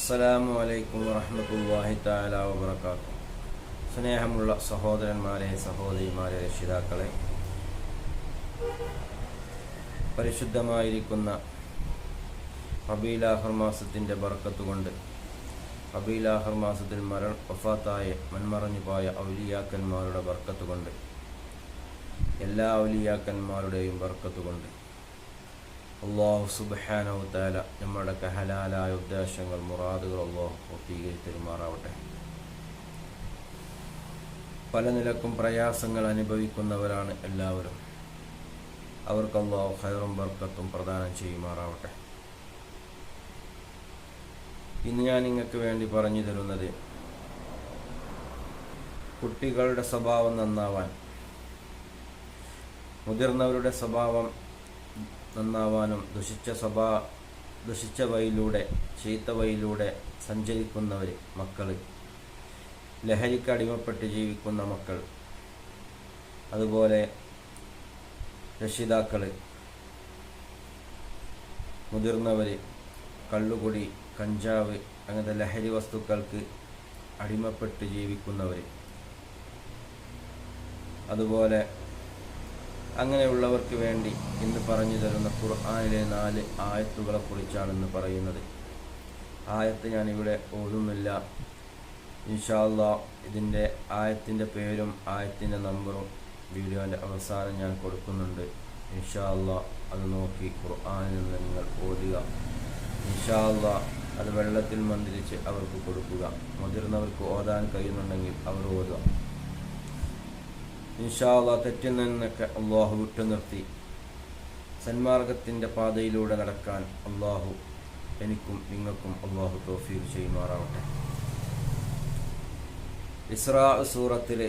അസ്സലാമു അലൈക്കും വറഹ്മത്തുള്ളാഹി തആല വബറകാതുഹു. സ്നേഹമുള്ള സഹോദരന്മാരെ, സഹോദരിമാരെ, രക്ഷിതാക്കളെ, പരിശുദ്ധമായിരിക്കുന്ന റബീഉൽ ആഖിർ മാസത്തിൻ്റെ ബർക്കത്തുകൊണ്ട് റബീഉൽ ആഖിർ മാസത്തിൽ വഫാത്തായ മൺമറഞ്ഞു പോയ ഔലിയാക്കന്മാരുടെ ബർക്കത്തുകൊണ്ട് എല്ലാ ഔലിയാക്കന്മാരുടെയും ബർക്കത്തുകൊണ്ട് അല്ലാഹു സുബ്ഹാനഹു വ തആല നമ്മുടെ ഹലാലായ ഉദ്ദേശങ്ങൾ, മുറാദുകൾ അല്ലാഹു പൂർത്തീകരിച്ച് തരുമാറാവട്ടെ. പല നിലക്കും പ്രയാസങ്ങൾ അനുഭവിക്കുന്നവരാണ് എല്ലാവരും. അവർക്ക് അല്ലാഹു ഖൈറും ബർക്കത്തും പ്രദാനം ചെയ്യുമാറാവട്ടെ. ഇന്ന് ഞാൻ നിങ്ങൾക്ക് വേണ്ടി പറഞ്ഞു തരുന്നത്, കുട്ടികളുടെ സ്വഭാവം നന്നാവാൻ, മുതിർന്നവരുടെ സ്വഭാവം നന്നാവാനും, ദുഷിച്ച വഴിയിലൂടെ, ചീത്ത വഴിയിലൂടെ സഞ്ചരിക്കുന്നവർ, മക്കൾ, ലഹരിക്ക് അടിമപ്പെട്ട് ജീവിക്കുന്ന മക്കൾ, അതുപോലെ രക്ഷിതാക്കൾ, മുതിർന്നവർ, കള്ളുകുടി, കഞ്ചാവ് അങ്ങനത്തെ ലഹരി വസ്തുക്കൾക്ക് അടിമപ്പെട്ട് ജീവിക്കുന്നവർ, അതുപോലെ അങ്ങനെയുള്ളവർക്ക് വേണ്ടി ഇന്ന് പറഞ്ഞു തരുന്ന ഖുർആനിലെ 4 ആയത്തുകളെ കുറിച്ചാണ് ഇന്ന് പറയുന്നത്. ആയത്ത് ഞാനിവിടെ ഓതുന്നില്ല. ഇൻഷാ അല്ലാഹ് ഇതിൻ്റെ ആയത്തിൻ്റെ പേരും ആയത്തിൻ്റെ നമ്പറും വീഡിയോൻ്റെ അവസാനം ഞാൻ കൊടുക്കുന്നുണ്ട്. ഇൻഷാ അല്ലാഹ് അത് നോക്കി ഖുർആനിൽ നിന്ന് നിങ്ങൾ ഓതുക. ഇൻഷാ അല്ലാഹ് അത് വെള്ളത്തിൽ മന്ത്രിച്ച് അവർക്ക് കൊടുക്കുക. മുതിർന്നവർക്ക് ഓതാൻ കഴിയുന്നുണ്ടെങ്കിൽ അവർ ഓതുക. ഇൻഷാ അല്ലാഹ് തെറ്റിൽ നിന്നൊക്കെ അള്ളാഹു വിട്ടു നിർത്തി സന്മാർഗത്തിൻ്റെ പാതയിലൂടെ നടക്കാൻ അള്ളാഹു എനിക്കും നിങ്ങൾക്കും അള്ളാഹു തൗഫീഖ് ചെയ്യുമാറാവട്ടെ. ഇസ്രാ സൂറത്തിലെ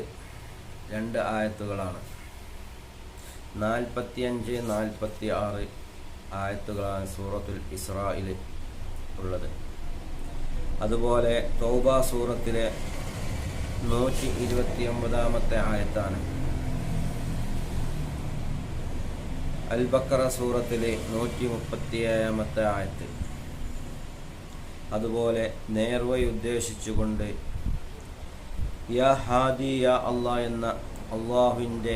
2 ആയത്തുകളാണ്. 45, 46 ആയത്തുകളാണ് സൂറത്തുൽ ഇസ്രായിൽ ഉള്ളത്. അതുപോലെ തൗബ സൂറത്തിലെ 129 ആയത്താണ്. അൽ ബഖറ സൂറത്തിലെ 137 ആയത്ത്. അതുപോലെ നേർവഴി ഉദ്ദേശിച്ചുകൊണ്ട് യാ ഹാദി യാ അല്ലാഹ് എന്ന അള്ളാഹുവിൻ്റെ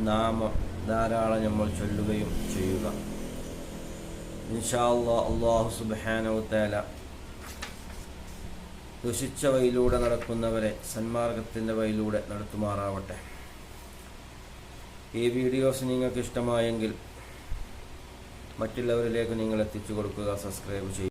നാമം ധാരാളം നമ്മൾ ചൊല്ലുകയും ചെയ്യുക. ഇൻഷാ അല്ലാഹ് അല്ലാഹു സുബ്ഹാനഹു വ തആല ദുഷിച്ച വഴിയിലൂടെ നടക്കുന്നവരെ സന്മാർഗത്തിൻ്റെ വഴിയിലൂടെ നടത്തുമാറാവട്ടെ. ഈ വീഡിയോസ് നിങ്ങൾക്ക് ഇഷ്ടമായെങ്കിൽ മറ്റുള്ളവരിലേക്ക് നിങ്ങൾ എത്തിച്ചു കൊടുക്കുക, സബ്സ്ക്രൈബ് ചെയ്യുക.